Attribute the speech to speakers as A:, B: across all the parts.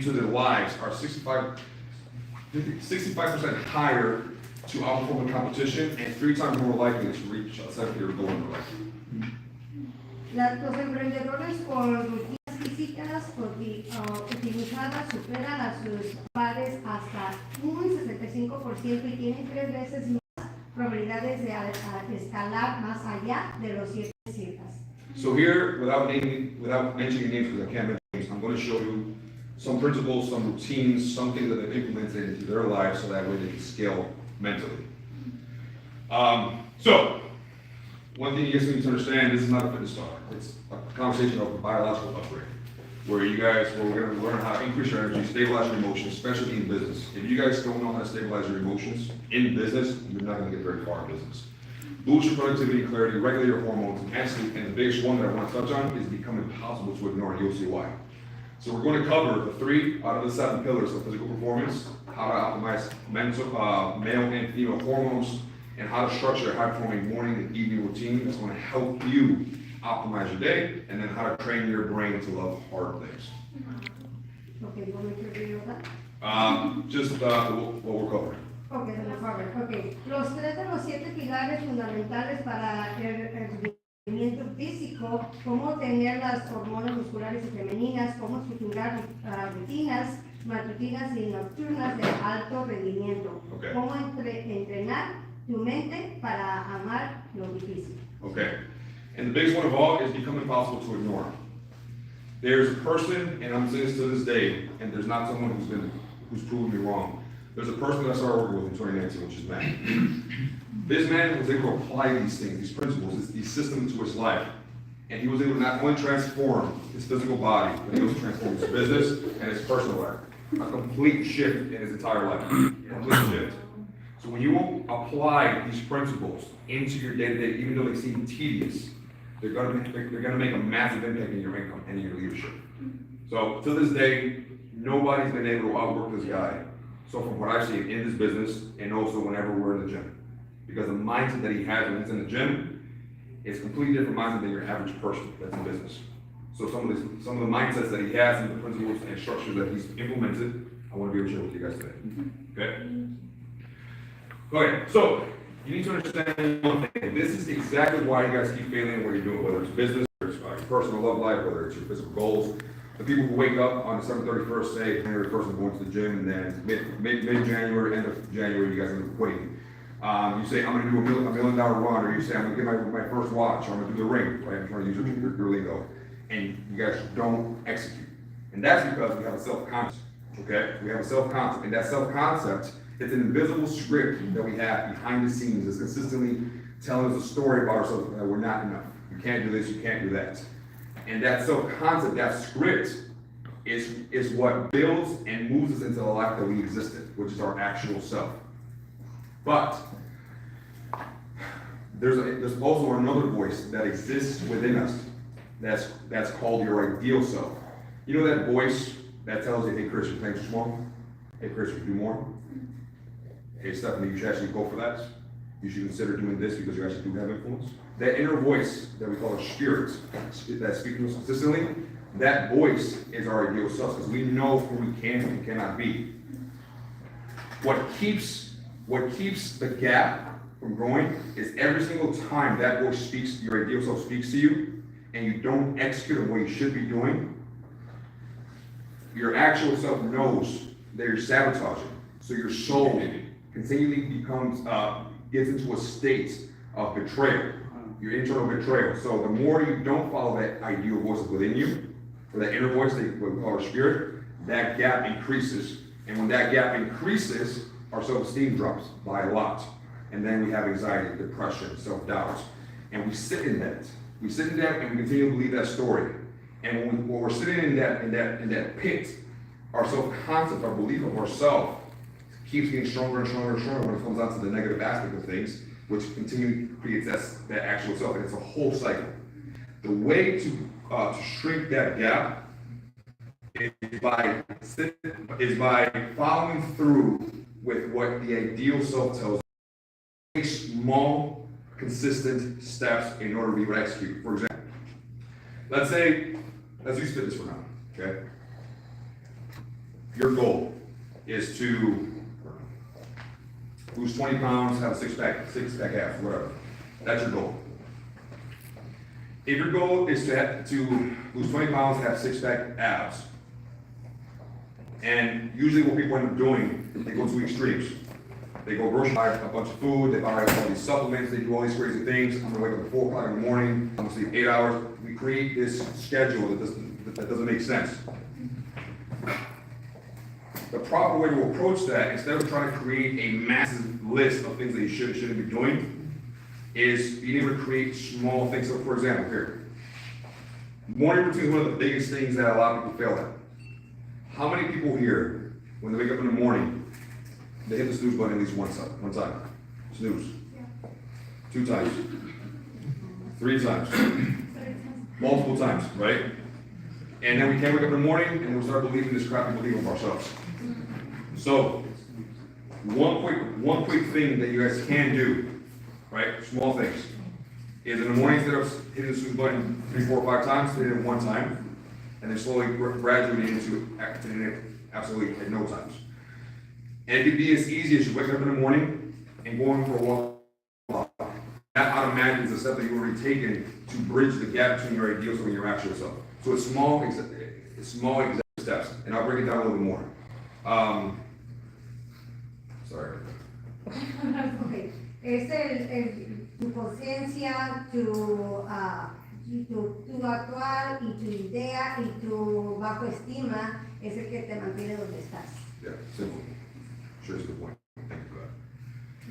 A: into their lives are 65% higher to outperform the competition and 3 times more likely to reach a seven-figure goal in their life.
B: Los emprendedores con rutinas físicas optimizadas superan a sus pares hasta un 65% y tienen 3 veces más probabilidades de escalar más allá de los 7 citas.
A: So here, without mentioning names because I can't mention names, I'm going to show you some principles, some routines, some things that they've implemented into their lives so that way they can scale mentally. So, one thing you guys need to understand, this is not a fitness talk. It's a conversation of a biological upgrade, where we're going to learn how to increase your energy, stabilize your emotions, especially in business. If you guys don't know how to stabilize your emotions in business, you're not going to get very far in business. Boost your productivity, clarity, regulate your hormones, and sleep. And the biggest one that I want to touch on is become impossible to ignore, and you'll see why. So we're going to cover the 3 out of the 7 pillars of physical performance, how to optimize male and female hormones, and how to structure a high-performing morning and evening routine that's going to help you optimize your day, and then how to train your brain to love hard things.
B: Okay, you want me to review that?
A: What we're covering.
B: Okay, okay. Los 3 de los 7 pilares fundamentales para el rendimiento físico, cómo tener las hormonas musculares y femeninas, cómo estructurar rutinas matutinas y nocturnas de alto rendimiento,
A: Okay.
B: Cómo entrenar tu mente para amar lo difícil.
A: Okay. And the biggest one of all is become impossible to ignore. There's a person, and I'm saying this to this day, and there's not someone who's proven me wrong. There's a person that I started working with in 2019, which is Matt. This man was able to apply these things, these principles, these systems to his life. And he was able to not only transform his physical body, but he also transformed his business and his personal life. A complete shift in his entire life. Complete shift. So when you apply these principles into your day-to-day, even though they seem tedious, they're gonna make a massive impact in your income and in your leadership. So to this day, nobody's been able to outwork this guy. So from what I've seen in this business, and also whenever we're in the gym, because the mindset that he has when he's in the gym is a completely different mindset than your average person that's in business. So some of the mindsets that he has and the principles and structures that he's implemented, I want to be able to share with you guys today. Okay, so you need to understand one thing. This is exactly why you guys keep failing what you're doing, whether it's business, whether it's your personal love life, whether it's your physical goals. The people who wake up on December 31st say, January 1st, I'm going to the gym, and then mid-January, end of January, you guys end up quitting. You say, I'm going to do $1 million run, or you say, I'm going to get my first watch, or I'm going to do the ring, right? I'm trying to use your lingo. And you guys don't execute. And that's because we have a self-concept, okay? We have a self-concept, and that self-concept, it's an invisible script that we have behind the scenes that's consistently telling us a story about ourselves that we're not enough. You can't do this, you can't do that. And that self-concept, that script, is what builds and moves us into the life that we existed, which is our actual self. But there's also another voice that exists within us that's called your ideal self. You know that voice that tells you, hey Chris, you're playing too small? Hey Chris, you do more? Hey Stephanie, you should actually go for that. You should consider doing this because you actually do have influence. That inner voice that we call a spirit, that speaks to us consistently, that voice is our ideal self, because we know who we can and cannot be. What keeps the gap from growing is every single time that voice speaks, your ideal self speaks to you, and you don't execute on what you should be doing, your actual self knows that you're sabotaging. So your soul continually gets into a state of betrayal, your internal betrayal. So the more you don't follow that ideal voice within you, or that inner voice that we call our spirit, that gap increases. And when that gap increases, our self-esteem drops by a lot. And then we have anxiety, depression, self-doubt. And we sit in that. We sit in that and we continue to believe that story. And when we're sitting in that pit, our self-concept, our belief of ourselves, keeps getting stronger and stronger and stronger when it comes down to the negative aspect of things, which continually creates that actual self, and it's a whole cycle. The way to shrink that gap is by following through with what the ideal self tells you. Take small, consistent steps in order to be able to execute. For example, let's use fitness for now, okay? your goal is to lose 20 pounds, have a six-pack abs, whatever. That's your goal. If your goal is to lose 20 pounds, have six-pack abs, and usually what people end up doing, they go to extremes. They go grocery buy a bunch of food, they buy all these supplements, they do all these crazy things. I'm gonna wake up at 4 o'clock in the morning, I'm gonna sleep 8 hours. We create this schedule that doesn't make sense. The proper way to approach that, instead of trying to create a massive list of things that you should and shouldn't be doing, is being able to create small things. So for example, here, morning routine is one of the biggest things that a lot of people fail at. How many people here, when they wake up in the morning, they hit the snooze button at least one time? Snooze. 2 times. 3 times. Multiple times, right? And then we can't wake up in the morning and we start believing this crap we believe of ourselves. So, one quick thing that you guys can do, right? Small things. Is in the morning, instead of hitting the snooze button 3, 4, 5 times, hit it 1 time, and then slowly graduate into hitting it absolutely at no times. And it could be as easy as you waking up in the morning and going for a walk. That automatically is a step that you've already taken to bridge the gap between your ideal self and your actual self. So it's small executive steps, and I'll break it down a little bit more. Sorry.
B: Okay. Es tu conciencia, tu actual y tu idea y tu bajo estima es el que te mantiene donde estás.
A: Yeah, simple. Sure, it's a good point. Thank you for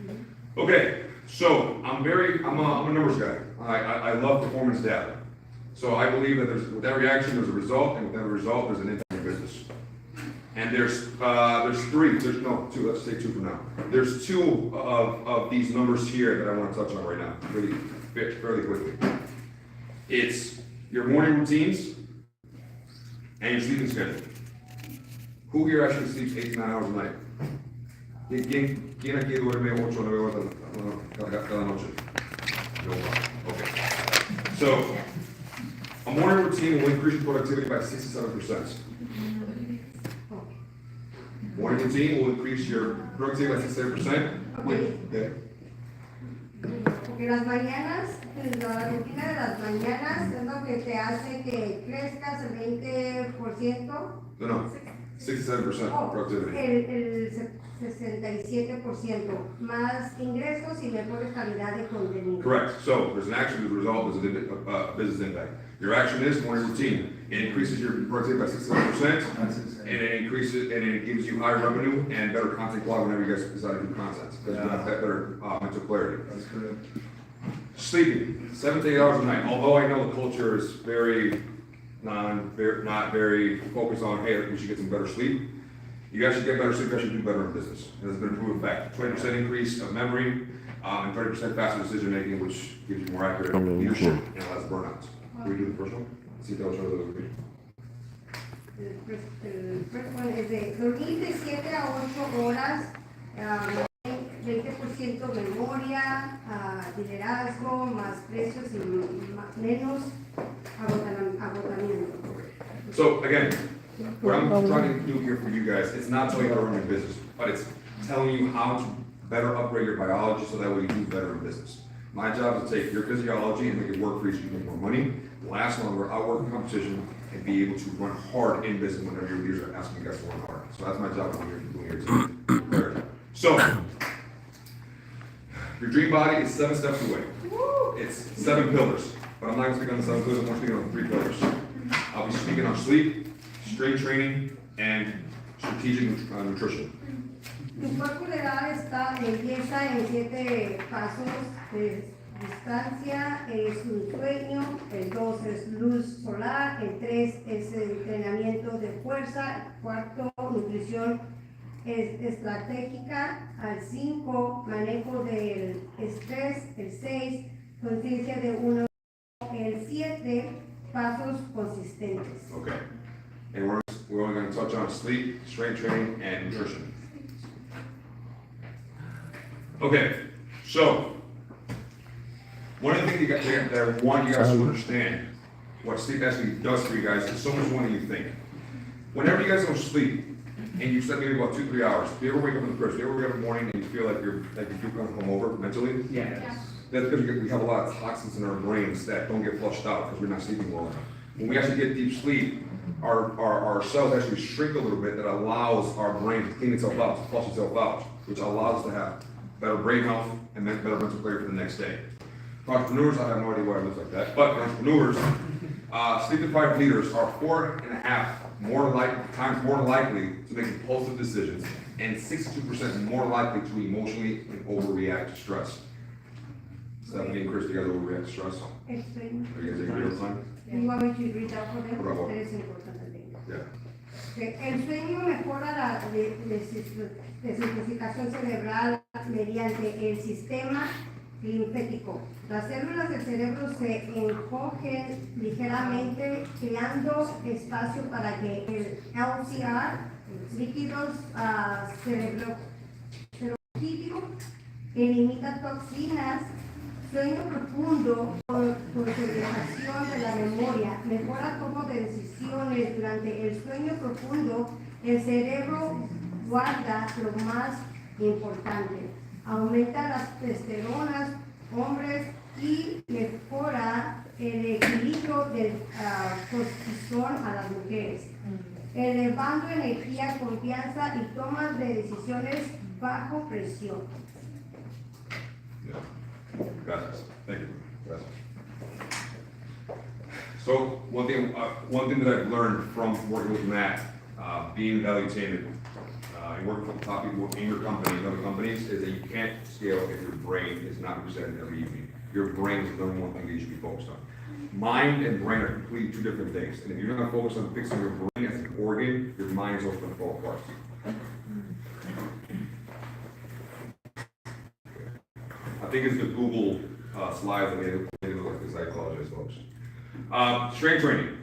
A: that. Okay, so I'm a numbers guy. I love performance data. So I believe that with every action there's a result, and with every result there's an impact in business. And there's 2, let's say 2 for now. There's 2 of these numbers here that I want to touch on right now, fairly quickly. It's your morning routines and your sleeping schedule. Who here actually sleeps 8 to 9 hours a night? ¿Quién aquí duerme 8 o 9 horas cada noche? No problem. Okay. So, a morning routine will increase your productivity by 67%. Morning routine will increase your productivity by 67%.
B: Okay. Porque las mañanas, la rutina de las mañanas es lo que te hace que crezcas el 20%.
A: No, 67% productivity.
B: El 67%, más ingresos y mejor calidad de contenido.
A: Correct. So there's an action, there's a result, there's a business impact. Your action is morning routine. It increases your productivity by 67%, and it increases and it gives you higher revenue and better content quality whenever you guys decide to do content. Because you have that better mental clarity.
C: That's good.
A: Sleeping 7 to 8 hours a night. Although I know the culture is not very focused on, hey, we should get some better sleep. You guys should get better sleep, you guys should do better in business. It has been proven fact. 20% increase of memory, and 30% faster decision making, which gives you more accurate leadership and less burnouts. Can we do the first one? See if that was one of those.
B: El first one es de dormir de 7 a 8 horas, 20% memoria, liderazgo, más precios y menos agotamiento.
A: Okay. So again, what I'm trying to do here for you guys, it's not telling you how to run your business, but it's telling you how to better upgrade your biology so that way you do better in business. My job is to take your physiology and make it work for you so you can make more money, last longer, outwork the competition, and be able to run hard in business whenever your leaders are asking you guys to run hard. So that's my job when you're doing your team. So, your dream body is 7 steps away. It's 7 pillars, but I'm not going to speak on the 7 pillars, I'm going to speak on 3 pillars. I'll be speaking on sleep, strength training, and strategic nutrition.
B: Tu cuerpo ideal empieza en 7 pasos de distancia, es un sueño, el 2 es luz solar, el 3 es entrenamiento de fuerza, el 4 nutrición es estratégica, al 5 manejo del estrés, el 6 conciencia de uno, el 7 pasos consistentes.
A: Okay. And we're only going to touch on sleep, strength training, and nutrition. Okay, so one of the things that I want you guys to understand, what sleep actually does for you guys, is so much more than you think. Whenever you guys don't sleep, and you spend maybe about 2-3 hours. Do you ever wake up in the first? Do you ever wake up in the morning and you feel like you feel kind of hungover mentally?
C: Yes.
A: That's because we have a lot of toxins in our brains that don't get flushed out because we're not sleeping well enough. When we actually get deep sleep, our cells actually shrink a little bit. That allows our brain to clean itself out, to flush itself out, which allows us to have better brain health and then better mental clarity for the next day. For entrepreneurs, I have no idea why it looks like that, but for entrepreneurs, sleep-deprived leaders are 4.5 times more likely to make impulsive decisions and 62% more likely to emotionally and overreact to stress. Stephanie and Chris, do you guys overreact to stress?
B: Explain.
A: Are you guys in real time?
B: You want me to read that for them?
A: Por favor.
B: Es importante.
A: Yeah.
B: Que el sueño mejora la desintoxicación cerebral mediante el sistema linfático. Las células del cerebro se encogen ligeramente, creando espacio para que el LCR, líquidos cerebroquídeo, elimina toxinas. Sueño profundo, consolidación de la memoria, mejora toma de decisiones. Durante el sueño profundo, el cerebro guarda lo más importante, aumenta las testosteronas, hombres, y mejora el equilibrio del cortisol a las mujeres, elevando energía, confianza y tomas de decisiones bajo presión.
A: Yeah. Gracias. Thank you. Gracias. So one thing that I've learned from working with Matt, being value-tainted, and working with top people in your company and other companies, is that you can't scale if your brain is not presented every evening. Your brain is the number one thing that you should be focused on. Mind and brain are completely two different things, and if you're not focused on fixing your brain as an organ, your mind is also going to fall apart. I think it's the Google slides that made it look like this. I apologize, folks. Strength training.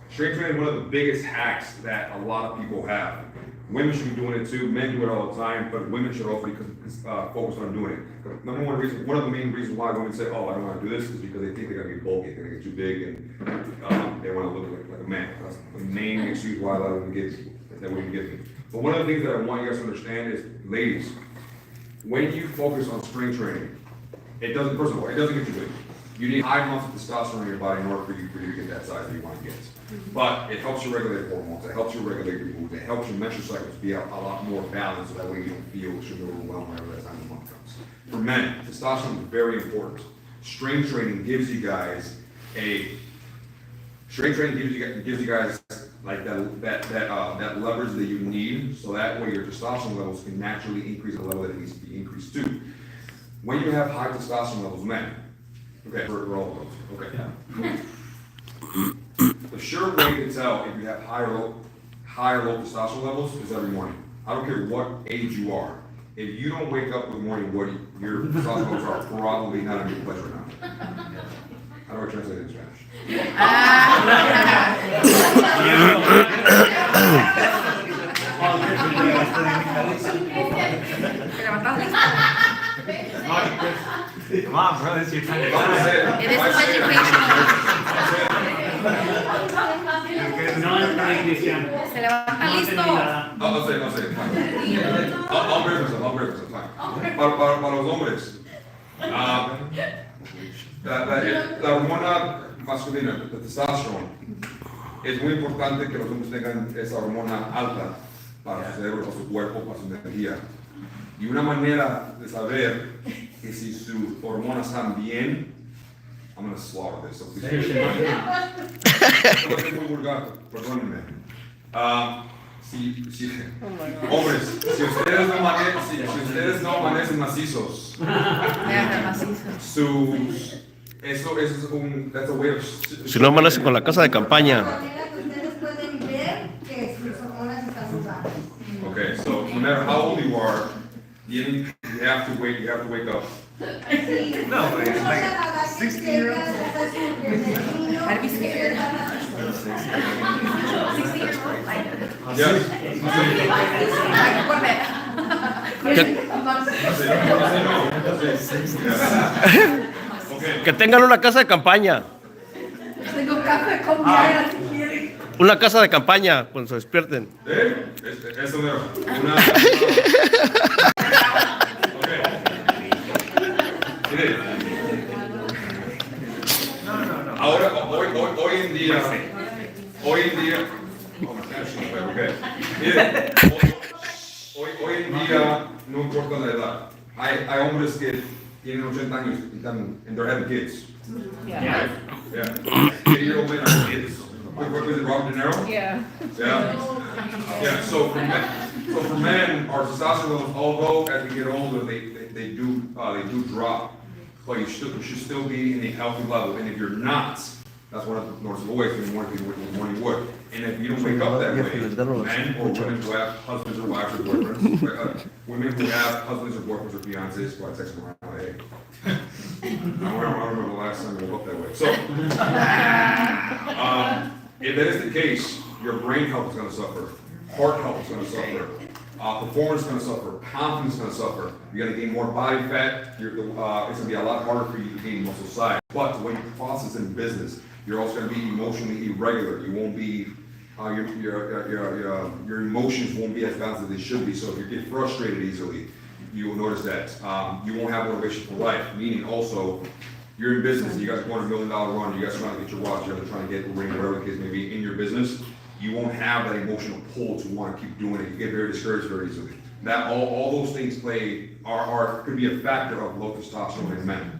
A: Strength training is one of the biggest hacks that a lot of people have. Women should be doing it too. Men do it all the time, but women should also be focused on doing it. One of the main reasons why women say, "Oh, I don't want to do this," is because they think they're gonna get bulky, they're gonna get too big, and they want to look like a man. That's the main excuse why a lot of them get that women get me. But one of the things that I want you guys to understand is, ladies, when you focus on strength training, it doesn't, first of all, it doesn't get you big. You need high amounts of testosterone in your body in order for you to get that size that you want to get. But it helps you regulate hormones, it helps you regulate your mood, it helps your menstrual cycles be a lot more balanced, so that way you don't feel sugar overwhelmed whenever that time of month comes. For men, testosterone is very important. Strength training gives you guys like that leverage that you need, so that way your testosterone levels can naturally increase at the level that it needs to be increased to. When you have high testosterone levels, men, okay, for all of those, okay. Yeah. The sure way to tell if you have high or low testosterone levels is every morning. I don't care what age you are. If you don't wake up in the morning, your testosterone levels are probably not in a good place right now. How do I translate it in Spanish?
C: Come on, bro, this is your time to
D: It is educational. Se levanta listo.
A: No sé, fine. Hombres, fine. Para los hombres, la hormona masculina, la testosterona, es muy importante que los hombres tengan esa hormona alta para su cerebro, para su cuerpo, para su energía. Y una manera de saber que si sus hormonas están bien, I'm going to slaughter this, so please. Esto es muy vulgar, perdónenme. Hombres, si ustedes no amanecen macizos, that's a way of.
E: Si no amanecen con la casa de campaña.
B: Ustedes pueden ver que sus hormonas están muy bajas.
A: Okay, so no matter how old you are, you have to wake up.
C: No, but it's like 60-year-olds.
D: I'd be scared. 60-year-old.
A: Yes. Okay.
E: Que tengan una casa de campaña.
B: Tengo café con miel, si quieren.
E: Una casa de campaña cuando se despierten.
A: Eso mero. Okay. Mire. Ahora, hoy en día, oh, my gosh, okay. Mire, hoy en día no importa la edad. Hay hombres que tienen 80 años y están, and they're having kids.
D: Yeah.
A: Yeah. 80-year-old men have kids. What was it, Robert De Niro?
D: Yeah.
A: Yeah. Yeah. So for men, our testosterone levels, although as we get older, they do drop, but you should still be in a healthy level. And if you're not, that's one of the North voice in the morning wood. And if you don't wake up that way, men or women who have husbands or wives or boyfriends, women who have husbands or boyfriends or fiancés, so I text them around, hey. I don't remember the last time I woke up that way. So, if that is the case, your brain health is going to suffer, heart health is going to suffer, performance is going to suffer, confidence is going to suffer. You're going to gain more body fat. It's going to be a lot harder for you to gain muscle size. But when you process in business, you're also going to be emotionally irregular. You won't be, your emotions won't be as balanced as they should be. So if you get frustrated easily, you will notice that you won't have motivation for life. Meaning also, you're in business, you guys are going $1 million run, you guys are trying to get your watch, you guys are trying to get a ring, whatever the case may be in your business, you won't have that emotional pull to want to keep doing it. You get very discouraged very easily. That all those things could be a factor of low testosterone in men.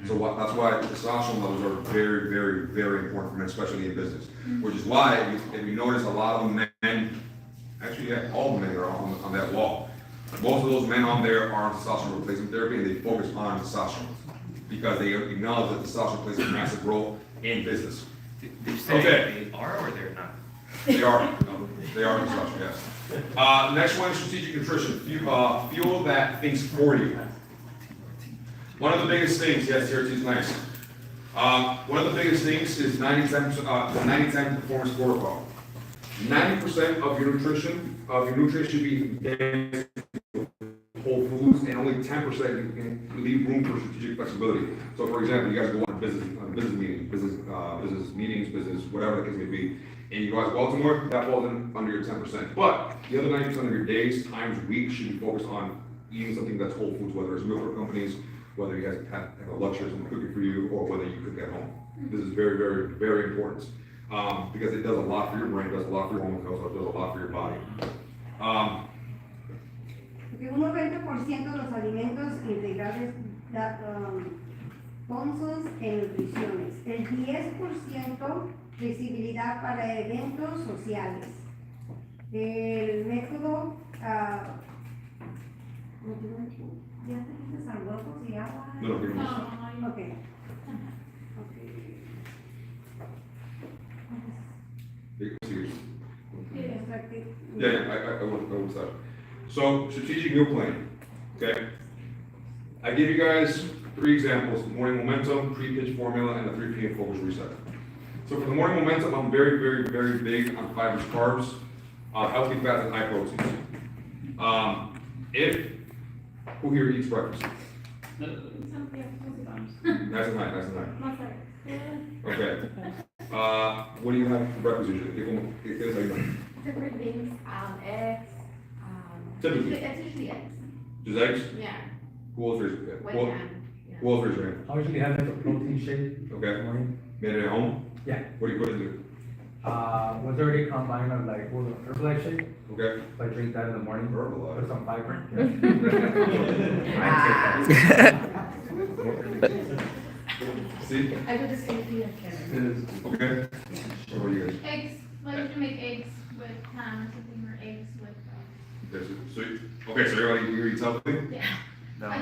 A: So that's why testosterone levels are very, very, very important for men, especially in business. Which is why if you notice a lot of men, actually yeah, all the men are on that wall. Most of those men on there are on testosterone replacement therapy and they focus on testosterone because they acknowledge that testosterone plays a massive role in business.
C: Did you say they are or they're not?
A: They are. No, they are testosterone, yes. Next one is strategic nutrition. Fuel that thinks for you. One of the biggest things, yes, TRT is nice. One of the biggest things is the 90-10 performance protocol. 90% of your nutrition should be whole foods, and only 10% you can leave room for strategic flexibility. So, for example, you guys go on a business meeting, business meetings, business whatever the case may be, and you go out to Baltimore, that falls under your 10%. But the other 90% of your days, times, weeks should be focused on eating something that's whole foods, whether it's meal prep companies, whether you guys have a luxury of someone cooking for you, or whether you cook at home. This is very, very, very important because it does a lot for your brain, does a lot for your hormones, also does a lot for your body.
B: Porque un 90% de los alimentos integrales consos en nutriciones, el 10% visibilidad para eventos sociales. El método, ¿ya te dices al huevo y agua?
A: No.
B: Okay.
A: Yeah, I will start. So, strategic meal planning, okay? I give you guys 3 examples, morning momentum, pre-pitch formula, and the 3 p.m. focus reset. So for the morning momentum, I'm very, very, very big on fibers, carbs, healthy fats, and high proteins. Who here eats breakfast? Nice and high. Okay. What do you have for breakfast usually? ¿Qué desayunan?
F: Different things, eggs.
A: Typically.
F: It's usually eggs.
A: Just eggs?
F: Yeah.
A: Who else raised your
F: When
A: hand?
F: yeah.
A: Who else raised your hand?
G: I usually have like a protein shake.
A: Okay.
G: Morning.
A: Made it at home?
G: Yeah.
A: What do you put it in?
G: Was already combined of like Herbalife shake.
A: Okay.
G: So I drink that in the morning.
A: Herbalife.
G: Put some fiber.
A: See?
F: I do the same thing as Karen.
A: Okay. What about you guys?
H: Eggs, like to make eggs with ham or something, or eggs with,
A: Okay, so you're eating healthy?
H: yeah.
C: No.
H: I-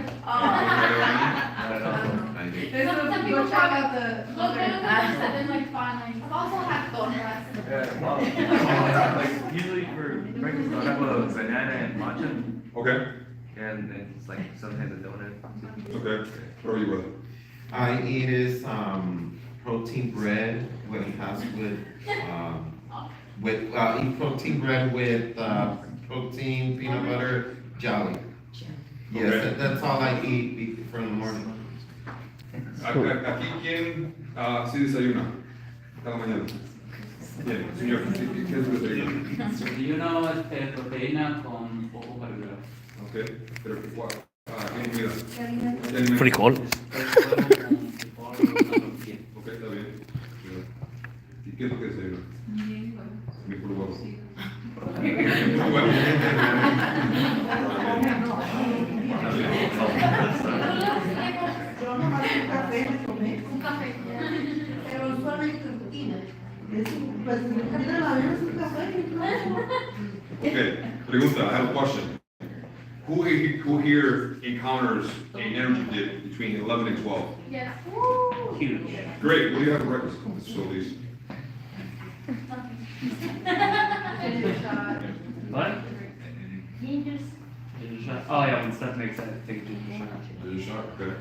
C: Not at all. I do.
H: Some people check out the, look at the and then like find like, I've also had donuts.
C: Yeah, well, like usually for breakfast, I'll have a banana and matcha,
A: Okay,
C: and then it's like sometimes a donut.
A: okay. What are you with?
I: I eat is protein bread with eat protein bread with protein peanut butter jelly. Yes,
A: Okay.
I: that's all I eat for in the morning.
A: Aquí, ¿quién sí desayuna? Cada mañana. Bien, señor, ¿qué es proteína?
J: Desayuno proteína con poco carbohidratos.
A: Ok, pero ¿cuál? ¿Qué comida?
B: ¿Qué alimento?
A: ¿Qué alimento?
E: Frijol.
J: Huevo con frijol, una tortilla.
A: Ok, está bien. ¿Y qué es lo que desayuna? Mi puro huevo. Puro huevo.
F: Yo nomás un café me tomé.
H: Un café.
B: Pero usualmente rutina.
F: Pues mi café de la mañana es un café.
A: Okay, pregunta, I have a question. Who here encounters an energy dip between 11 and 12?
H: Yes.
J: Huge.
A: Great, what do you have for breakfast? Facilities.
H: Ginger shot.
J: What?
H: Ginger.
J: Ginger shot. Oh yeah, when stuff makes that, take ginger shot.
A: There's a shot, okay.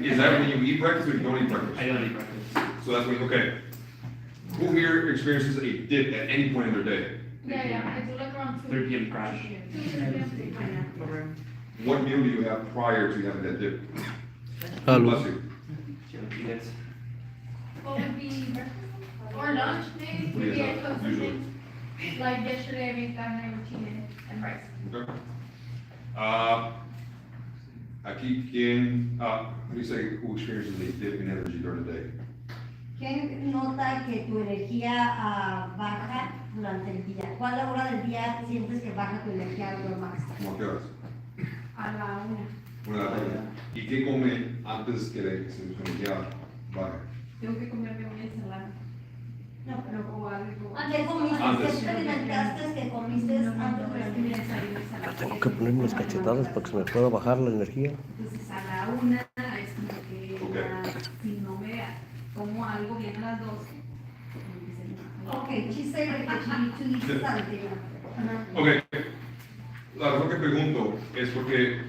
A: Is that when you eat breakfast or you don't eat breakfast?
J: I don't eat breakfast.
A: So that's when, okay. Who here experiences a dip at any point in their day?
H: Yeah, I do like around 2.
J: 3 p.m. crash.
H: 2, 3 p.m.
A: What meal do you have prior to having that dip?
E: Hello.
A: Bless you.
J: Chilaquiles.
H: What would be breakfast? Or lunch, maybe?
A: What do you
H: Maybe I
A: have
H: cook
A: usually?
H: something. Like yesterday, I made carne with chile and rice.
A: Okay. Aquí, how do you say, who experiences a dip in energy during the day?
B: ¿Quién nota que tu energía baja durante el día? ¿Cuál hora del día sientes que baja tu energía algo más?
A: ¿Cómo a qué horas?
H: A la 1.
A: Una de la tarde. ¿Y qué come antes que su energía baje?
H: Tengo que comerme una ensalada.
B: No, pero
H: O algo.
B: ¿qué comiste?
A: Antes.
B: ¿Qué experimentaste que comiste antes de la comida?
E: Tengo que ponerme las cachetadas para que se me pueda bajar la energía.
H: Entonces a la 1 es como que
A: Ok.
H: si no me como algo bien a las 12.
B: Okay, she said that she needs to eat something.
A: Okay. La razón que pregunto es porque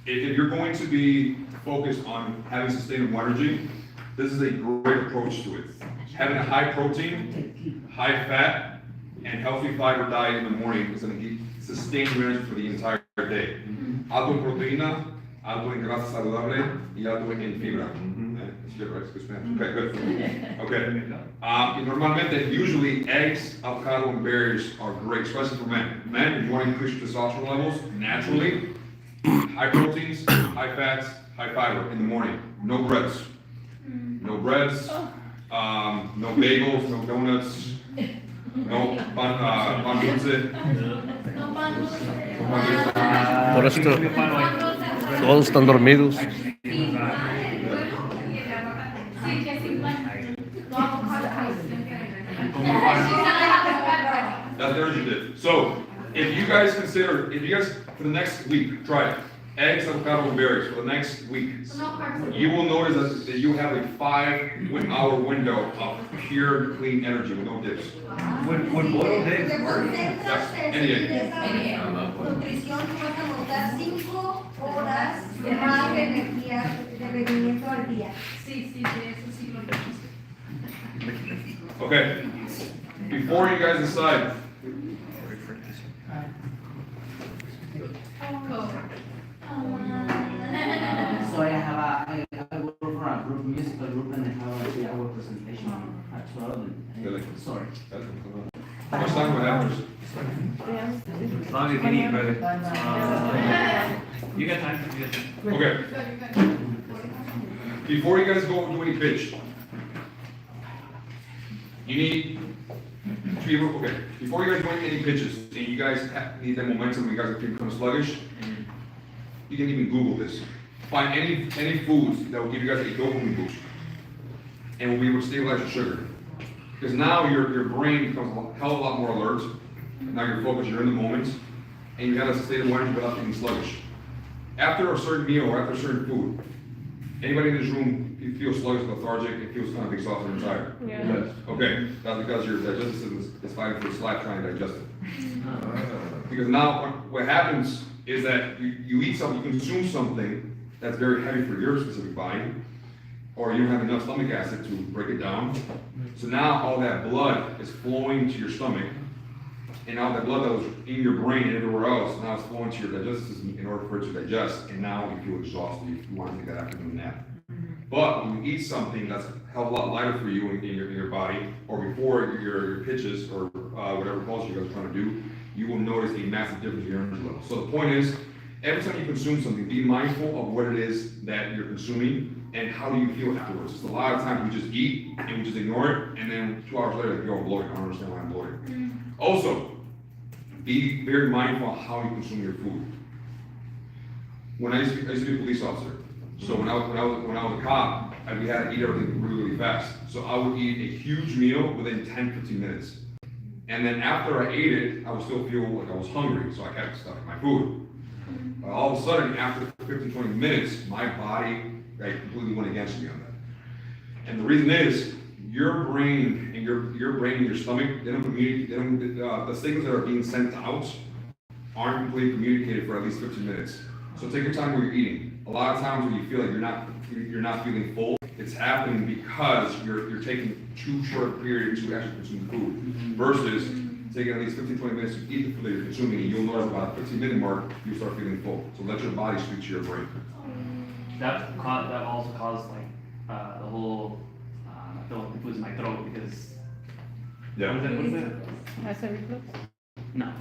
A: if you're going to be focused on having sustainable energy, this is a great approach to it. Having a high protein, high fat, and healthy fiber diet in the morning is going to sustain your energy for the entire day. Alto en proteína, alto en grasa saludable, y alto en fibra. It's good, right? It's good Spanish. Okay, good. Okay. Y normalmente, usually eggs, avocado, and berries are great, especially for men. Men, if you want to increase your testosterone levels naturally, high proteins, high fats, high fiber in the morning. No breads. No breads, no bagels, no donuts, no pan dulce.
H: No pan dulce.
E: Por esto, todos están dormidos.
H: Sí, que sin pan. No avocado.
A: That's the energy dip. So, if you guys, for the next week, try it. Eggs, avocado, and berries for the next week.
H: No carbs.
A: You will notice that you have a 5-hour window of pure, clean energy with no dips.
G: Would boiled eggs
B: Te
G: work?
B: concentras
A: Any
B: en
A: egg.
B: esa nutrición, tú vas a montar 5 horas más de energía de rendimiento al día.
H: Sí, de eso sí lo registré.
A: Okay. Before you guys decide,
J: So I work for a group, musical group, and I have a 3-hour presentation at 12.
A: Really?
J: Sorry.
A: how much time would happen?
C: As long as you need, brother. You got time, you got time.
A: Okay. Before you guys go do any pitch, you need to be, okay, before you guys do any pitches, and you guys need that momentum, you guys become sluggish, you can even Google this. Find any foods that will give you guys a dopamine boost, and will be able to stabilize your sugar. Because now your brain becomes a hell of a lot more alert, now you're focused, you're in the moment, and you have a state of energy without being sluggish. After a certain meal or after a certain food, anybody in this room, you feel sluggish, lethargic, it feels kind of exhausted and tired?
G: Yes.
A: Okay, that's because your digestive system is fighting for slack trying to digest it. Because now what happens is that you eat something, you consume something that's very heavy for your specific body, or you don't have enough stomach acid to break it down. So now all that blood is flowing to your stomach, and now the blood that was in your brain and everywhere else, now it's flowing to your digestive system in order for it to digest, and now you feel exhausted, you want to take that afternoon nap. But when you eat something that's a hell of a lot lighter for you in your body, or before your pitches, or whatever culture you guys are trying to do, you will notice a massive difference in your energy level. So the point is, every time you consume something, be mindful of what it is that you're consuming and how do you feel afterwards. Because a lot of times we just eat and we just ignore it, and then 2 hours later, like, yo, I'm bloated. I don't understand why I'm bloated. Also, be very mindful of how you consume your food. When I used to be a police officer, so when I was a cop, we had to eat everything really, really fast. So I would eat a huge meal within 10, 15 minutes. And then after I ate it, I would still feel like I was hungry, so I kept stuffing my food. But all of a sudden, after 15, 20 minutes, my body like completely went against me on that. And the reason is, your brain and your stomach, they don't communicate, the signals that are being sent out aren't completely communicated for at least 15 minutes. So take your time when you're eating. A lot of times when you feel like you're not feeling full, it's happening because you're taking too short a period to actually consume the food, versus taking at least 15, 20 minutes to eat the food that you're consuming, and you'll notice about the 15-minute mark, you start feeling full. So let your body speak to your brain.
C: That also caused like the whole I feel like the food's in my throat because
A: Yeah.
C: what is it?
D: Acid reflux?
C: No.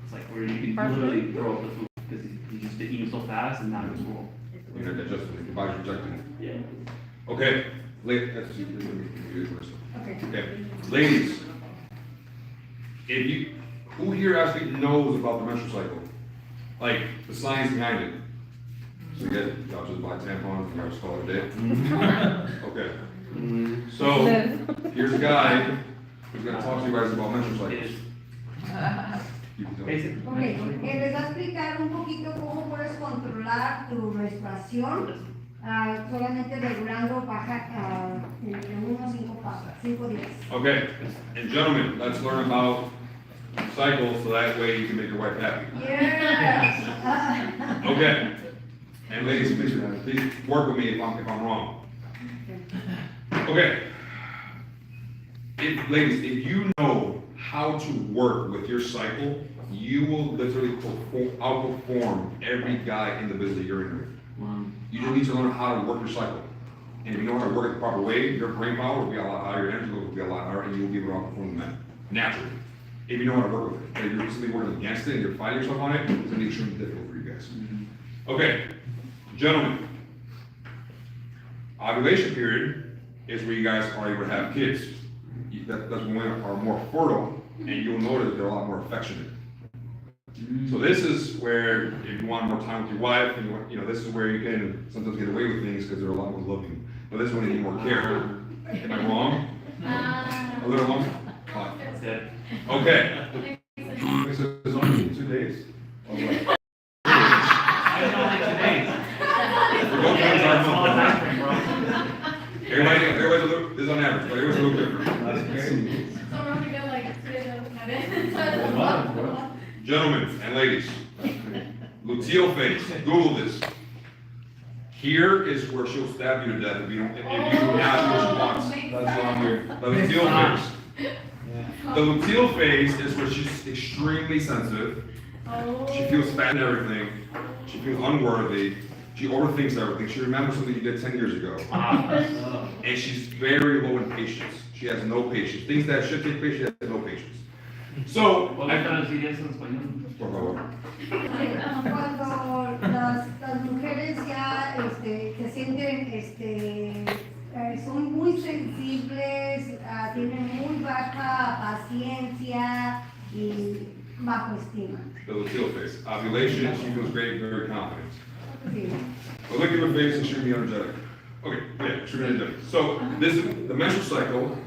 C: It's like where you can literally throw up the food because you just eat so fast and not full.
A: You're not digesting it, your body's rejecting it.
C: Yeah.
A: Okay, okay, ladies, who here actually knows about the menstrual cycle? Like, the science behind it? So y'all just buy tampons and y'all just call it a day? Okay. So, here's a guy who's gonna talk to you guys about menstrual cycles. You can tell me.
C: Basically.
B: Ok, les va a explicar un poquito cómo puedes controlar tu menstruación, solamente regulando baja en unos 5 días.
A: Okay, and gentlemen, let's learn about cycles so that way you can make your wife happy.
B: Yes.
A: Okay, and ladies, please work with me if I'm wrong. Okay, ladies, if you know how to work with your cycle, you will literally outperform every guy in the business that you're in with.
C: Wow.
A: You just need to learn how to work your cycle. And if you know how to work it the proper way, your brain power will be a lot higher, your energy level will be a lot higher, and you'll be able to outperform the men, naturally. If you know how to work with it. But if you're simply working against it and you're fighting yourself on it, it's gonna be extremely difficult for you guys. Okay, gentlemen, ovulation period is where you guys are able to have kids. That's when women are more fertile, and you'll notice they're a lot more affectionate. So this is where, if you want more time with your wife, and this is where you can sometimes get away with things because they're a lot more loving. But this is when they need more care. Am I wrong? A little wrong?
C: That's it.
A: Okay. So it's only 2 days. Okay.
C: I know like 2 days.
A: Don't try to time
C: Small
A: up.
C: time frame, bro.
A: Everybody's a little, this is on average, but everybody's a little different.
G: That's crazy.
H: So we're gonna go like 2 days at it.
A: Gentlemen and ladies, luteal phase, Google this. Here is where she'll stab you to death if you ask what she wants.
G: That's wrong here.
A: The luteal phase. The luteal phase is where she's extremely sensitive. She feels fat and everything. She feels unworthy. She overthinks everything. She remembers something you did 10 years ago. And she's very low in patience. She has no patience. Things that should take place, she has no patience. So,
C: ¿Puedo traducir eso en español?
A: por favor.
B: Cuando las mujeres ya se sienten, son muy sensibles, tienen muy baja paciencia y bajo estima.
A: The luteal phase. Ovulation, she feels great, very confident.
B: Sí.
A: But look at her face and she'll be energetic. Okay, yeah, she'll be energetic. So, this is the menstrual cycle.